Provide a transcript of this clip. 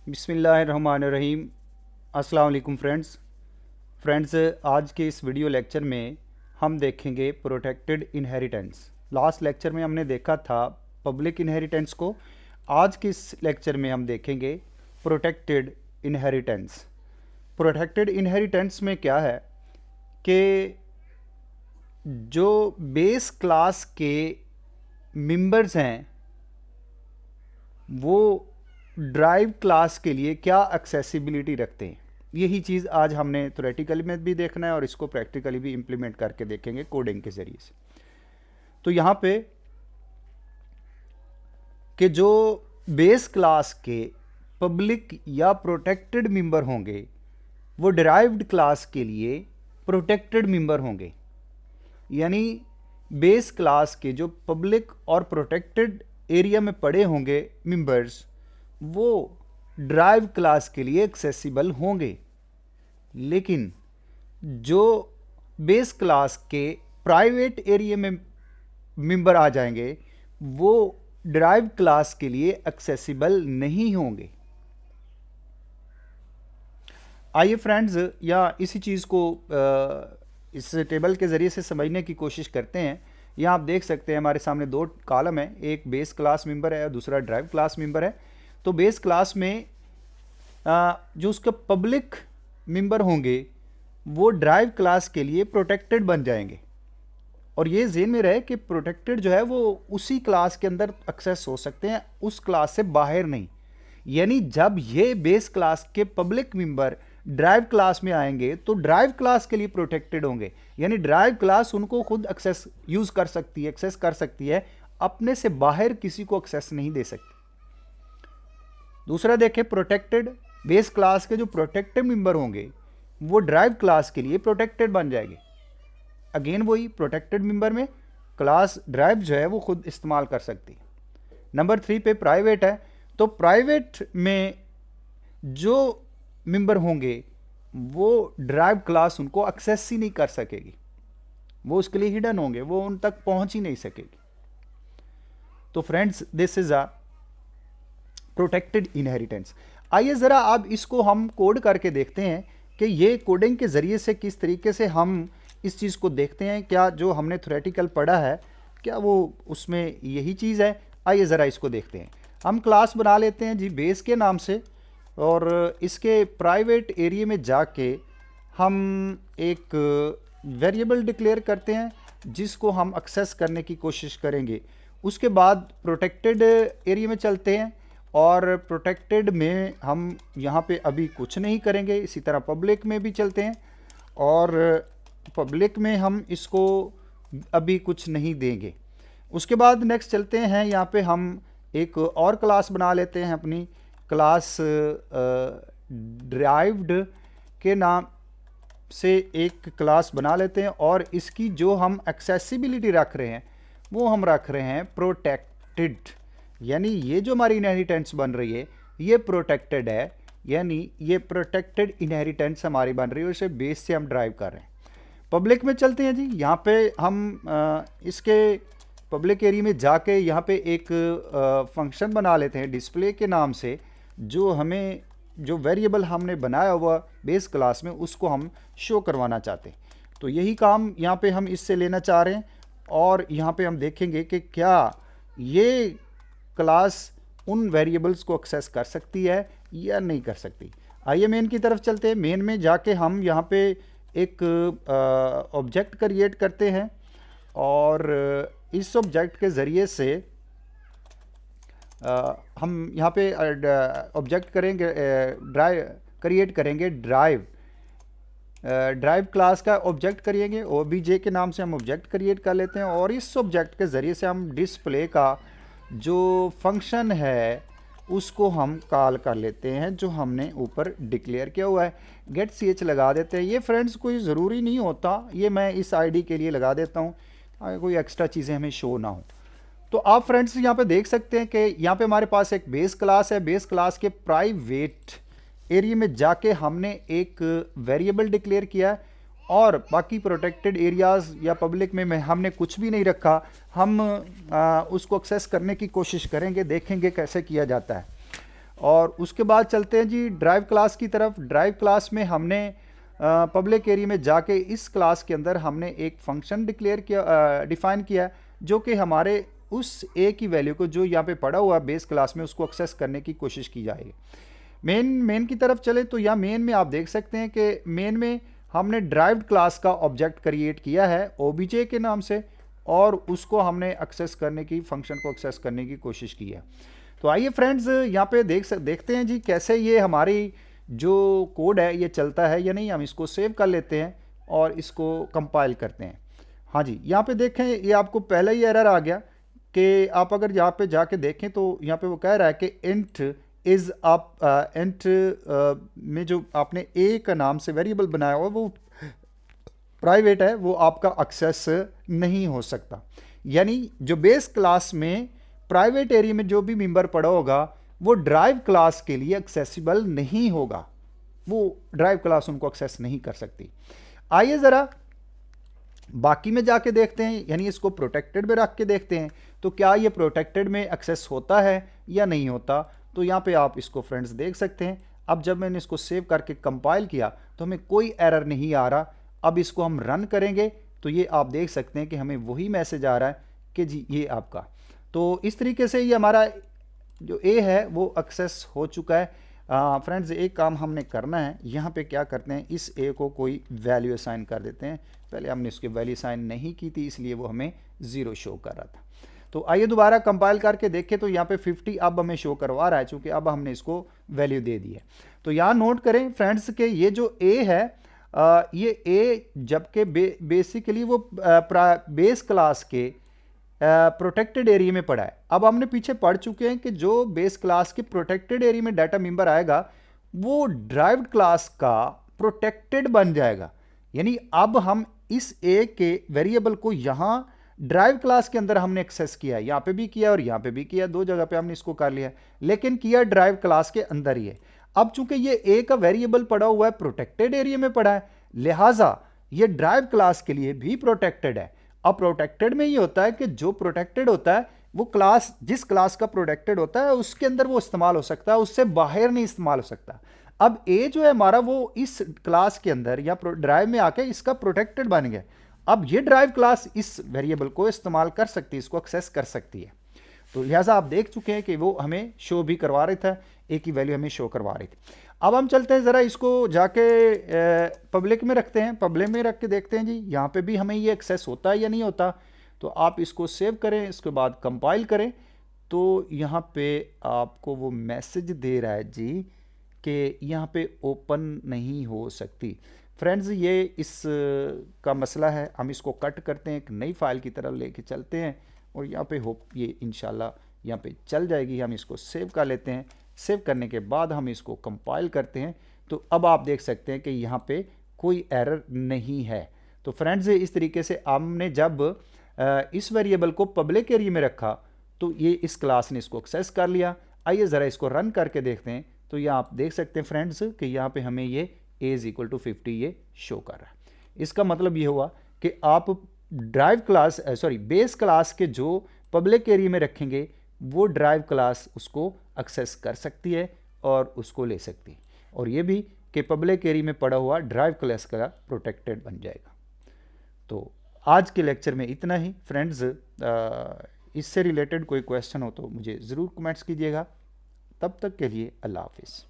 बिस्मिल्लाहिर्रहमानिर्रहीम। अस्सलाम वालेकुम फ्रेंड्स, आज के इस वीडियो लेक्चर में हम देखेंगे प्रोटेक्टेड इनहेरिटेंस। लास्ट लेक्चर में हमने देखा था पब्लिक इनहेरिटेंस को। आज के इस लेक्चर में हम देखेंगे प्रोटेक्टेड इनहेरिटेंस। प्रोटेक्टेड इनहेरिटेंस में क्या है कि जो बेस क्लास के मेंबर्स हैं वो ड्राइव क्लास के लिए क्या एक्सेसिबिलिटी रखते हैं, यही चीज़ आज हमने थ्योरेटिकली में भी देखना है और इसको प्रैक्टिकली भी इम्प्लीमेंट करके देखेंगे कोडिंग के ज़रिए से। तो यहाँ पे कि जो बेस क्लास के पब्लिक या प्रोटेक्टेड मेंबर होंगे वो डिराइव्ड क्लास के लिए प्रोटेक्टेड मेंबर होंगे, यानी बेस क्लास के जो पब्लिक और प्रोटेक्टेड एरिया में पड़े होंगे मेंबर्स वो ड्राइव क्लास के लिए एक्सेसिबल होंगे। लेकिन जो बेस क्लास के प्राइवेट एरिया में मेंबर आ जाएंगे वो ड्राइव क्लास के लिए एक्सेसिबल नहीं होंगे। आइए फ्रेंड्स, या इसी चीज़ को इस टेबल के ज़रिए से समझने की कोशिश करते हैं। यहाँ आप देख सकते हैं हमारे सामने दो कॉलम है, एक बेस क्लास मेंबर है और दूसरा ड्राइव क्लास मेंबर है। तो बेस क्लास में जो उसके पब्लिक मेंबर होंगे वो ड्राइव क्लास के लिए प्रोटेक्टेड बन जाएंगे। और ये ज़हन में रहे कि प्रोटेक्टेड जो है वो उसी क्लास के अंदर एक्सेस हो सकते हैं, उस क्लास से बाहर नहीं। यानी जब ये बेस क्लास के पब्लिक मेंबर ड्राइव क्लास में आएंगे तो ड्राइव क्लास के लिए प्रोटेक्टेड होंगे, यानी ड्राइव क्लास उनको खुद एक्सेस यूज कर सकती है, एक्सेस कर सकती है, अपने से बाहर किसी को एक्सेस नहीं दे सकती। दूसरा देखें, प्रोटेक्टेड बेस क्लास के जो प्रोटेक्टेड मेंबर होंगे वो ड्राइव क्लास के लिए प्रोटेक्टेड बन जाएंगे। अगेन वही प्रोटेक्टेड मेंबर में क्लास ड्राइव जो है वो खुद इस्तेमाल कर सकती है। नंबर 3 पे प्राइवेट है, तो प्राइवेट में जो मेंबर होंगे वो ड्राइव क्लास उनको एक्सेस ही नहीं कर सकेगी, वो उसके लिए हिडन होंगे, वो उन तक पहुंच ही नहीं सकेगी। तो friends, this is a protected inheritance. आइए ज़रा अब इसको हम कोड करके देखते हैं कि ये कोडिंग के ज़रिए से किस तरीके से हम इस चीज़ को देखते हैं। क्या जो हमने थ्योरेटिकल पढ़ा है क्या वो उसमें यही चीज़ है? आइए ज़रा इसको देखते हैं। हम क्लास बना लेते हैं जी बेस के नाम से, और इसके प्राइवेट एरिया में जाके हम एक वेरिएबल डिक्लेयर करते हैं जिसको हम एक्सेस करने की कोशिश करेंगे। उसके बाद प्रोटेक्टेड एरिया में चलते हैं और प्रोटेक्टेड में हम यहाँ पे अभी कुछ नहीं करेंगे। इसी तरह पब्लिक में भी चलते हैं और पब्लिक में हम इसको अभी कुछ नहीं देंगे। उसके बाद नेक्स्ट चलते हैं, यहाँ पे हम एक और क्लास बना लेते हैं, अपनी क्लास ड्राइव्ड के नाम से एक क्लास बना लेते हैं और इसकी जो हम एक्सेसिबिलिटी रख रहे हैं वो हम रख रहे हैं प्रोटेक्टेड। यानी ये जो हमारी इनहेरिटेंस बन रही है ये प्रोटेक्टेड है, यानी ये प्रोटेक्टेड इनहेरिटेंस हमारी बन रही है, उसे बेस से हम ड्राइव कर रहे हैं। पब्लिक में चलते हैं जी, यहाँ पे हम इसके पब्लिक एरिया में जाके यहाँ पे एक फंक्शन बना लेते हैं डिस्प्ले के नाम से, जो हमें जो वेरिएबल हमने बनाया हुआ बेस क्लास में उसको हम शो करवाना चाहते हैं। तो यही काम यहाँ पे हम इससे लेना चाह रहे हैं और यहाँ पे हम देखेंगे कि क्या ये क्लास उन वेरिएबल्स को एक्सेस कर सकती है या नहीं कर सकती। आइए मेन की तरफ चलते हैं। मेन में जाके हम यहाँ पे एक ऑब्जेक्ट क्रिएट करते हैं और इस ऑब्जेक्ट के ज़रिए से हम यहाँ पे ऑब्जेक्ट करेंगे, क्रिएट करेंगे ड्राइव क्लास का ऑब्जेक्ट करेंगे। ओबीजे के नाम से हम ऑब्जेक्ट क्रिएट कर लेते हैं और इस ऑब्जेक्ट के ज़रिए से हम डिस्प्ले का जो फंक्शन है उसको हम कॉल कर लेते हैं जो हमने ऊपर डिक्लेयर किया हुआ है। गेट ch लगा देते हैं। ये फ्रेंड्स कोई ज़रूरी नहीं होता, ये मैं इस आईडी के लिए लगा देता हूँ ताकि कोई एक्स्ट्रा चीज़ें हमें शो ना हो। तो आप फ्रेंड्स यहाँ पे देख सकते हैं कि यहाँ पे हमारे पास एक बेस क्लास है। बेस क्लास के प्राइवेट एरिया में जाके हमने एक वेरिएबल डिक्लेयर किया है और बाकी प्रोटेक्टेड एरियाज़ या पब्लिक में हमने कुछ भी नहीं रखा। हम उसको एक्सेस करने की कोशिश करेंगे, देखेंगे कैसे किया जाता है। और उसके बाद चलते हैं जी ड्राइव क्लास की तरफ। ड्राइव क्लास में हमने पब्लिक एरिया में जाके इस क्लास के अंदर हमने एक फंक्शन डिक्लेयर किया, डिफाइन किया, जो कि हमारे उस ए की वैल्यू को जो यहाँ पे पड़ा हुआ है बेस क्लास में उसको एक्सेस करने की कोशिश की जाएगी। मेन की तरफ चले तो यहाँ मेन में आप देख सकते हैं कि मेन में हमने ड्राइव्ड क्लास का ऑब्जेक्ट क्रिएट किया है ओबीजे के नाम से, और उसको हमने एक्सेस करने की, फंक्शन को एक्सेस करने की कोशिश की है। तो आइए फ्रेंड्स यहाँ पे देखते हैं जी कैसे ये हमारी जो कोड है ये चलता है या नहीं। हम इसको सेव कर लेते हैं और इसको कंपाइल करते हैं। हाँ जी, यहाँ पे देखें ये आपको पहले ही एरर आ गया कि आप अगर यहाँ पे जाके देखें तो यहाँ पे वो कह रहा है कि इंट इज आप इंट में जो आपने ए का नाम से वेरिएबल बनाया हुआ वो प्राइवेट है, वो आपका एक्सेस नहीं हो सकता। यानी जो बेस क्लास में प्राइवेट एरिया में जो भी मेंबर पड़ा होगा वो ड्राइव क्लास के लिए एक्सेसिबल नहीं होगा, वो ड्राइव क्लास उनको एक्सेस नहीं कर सकती। आइए ज़रा बाकी में जाके देखते हैं, यानी इसको प्रोटेक्टेड में रख के देखते हैं तो क्या ये प्रोटेक्टेड में एक्सेस होता है या नहीं होता। तो यहाँ पे आप इसको फ्रेंड्स देख सकते हैं। अब जब मैंने इसको सेव करके कंपाइल किया तो हमें कोई एरर नहीं आ रहा। अब इसको हम रन करेंगे तो ये आप देख सकते हैं कि हमें वही मैसेज आ रहा है कि जी ये आपका। तो इस तरीके से ये हमारा जो ए है वो एक्सेस हो चुका है। फ्रेंड्स एक काम हमने करना है, यहाँ पे क्या करते हैं, इस ए को कोई वैल्यू असाइन कर देते हैं। पहले हमने उसकी वैल्यू असाइन नहीं की थी इसलिए वो हमें 0 शो कर रहा था। तो आइए दोबारा कंपाइल करके देखें तो यहाँ पे 50 अब हमें शो करवा रहा है, चूंकि अब हमने इसको वैल्यू दे दी है। तो यहाँ नोट करें फ्रेंड्स के ये जो ए है ये ए जबकि बेसिकली वो बेस क्लास के प्रोटेक्टेड एरिया में पड़ा है। अब हमने पीछे पढ़ चुके हैं कि जो बेस क्लास के प्रोटेक्टेड एरिया में डाटा मेंबर आएगा वो ड्राइव्ड क्लास का प्रोटेक्टेड बन जाएगा। यानी अब हम इस ए के वेरिएबल को यहाँ ड्राइव क्लास के अंदर हमने एक्सेस किया है, यहाँ पे भी किया और यहाँ पे भी किया, दो जगह पे हमने इसको कर लिया, लेकिन किया ड्राइव क्लास के अंदर ही है। अब चूंकि ये ए का वेरिएबल पड़ा हुआ है प्रोटेक्टेड एरिया में पड़ा है, लिहाजा ये ड्राइव क्लास के लिए भी प्रोटेक्टेड है। अब प्रोटेक्टेड में ये होता है कि जो प्रोटेक्टेड होता है वो क्लास, जिस क्लास का प्रोटेक्टेड होता है उसके अंदर वो इस्तेमाल हो सकता है, उससे बाहर नहीं इस्तेमाल हो सकता। अब ए जो है हमारा वो इस क्लास के अंदर या ड्राइव में आके इसका प्रोटेक्टेड बन गया। अब ये ड्राइव क्लास इस वेरिएबल को इस्तेमाल कर सकती है, इसको एक्सेस कर सकती है। तो लिहाजा आप देख चुके हैं कि वो हमें शो भी करवा रहा था, ए की वैल्यू हमें शो करवा रही थी। अब हम चलते हैं ज़रा इसको जाके पब्लिक में रखते हैं, पब्लिक में रख के देखते हैं जी यहाँ पे भी हमें ये एक्सेस होता है या नहीं होता। तो आप इसको सेव करें, इसके बाद कंपाइल करें तो यहाँ पे आपको वो मैसेज दे रहा है जी कि यहाँ पे ओपन नहीं हो सकती। फ्रेंड्स ये इस का मसला है, हम इसको कट करते हैं, एक नई फाइल की तरफ लेके चलते हैं और यहाँ पे होप ये इंशाल्लाह यहाँ पे चल जाएगी। हम इसको सेव कर लेते हैं, सेव करने के बाद हम इसको कंपाइल करते हैं तो अब आप देख सकते हैं कि यहाँ पे कोई एरर नहीं है। तो फ्रेंड्स इस तरीके से हमने जब इस वेरिएबल को पब्लिक एरिया में रखा तो ये इस क्लास ने इसको एक्सेस कर लिया। आइए ज़रा इसको रन करके देखते हैं तो ये आप देख सकते हैं फ्रेंड्स कि यहाँ पे हमें ये a इज इक्वल टू 50 ये शो कर रहा है। इसका मतलब ये हुआ कि आप ड्राइव क्लास बेस क्लास के जो पब्लिक एरिया में रखेंगे वो ड्राइव क्लास उसको एक्सेस कर सकती है और उसको ले सकती है, और ये भी कि पब्लिक एरिया में पड़ा हुआ ड्राइव क्लास का प्रोटेक्टेड बन जाएगा। तो आज के लेक्चर में इतना ही फ्रेंड्स। इससे रिलेटेड कोई क्वेश्चन हो तो मुझे ज़रूर कमेंट्स कीजिएगा। तब तक के लिए अल्लाह हाफिज़।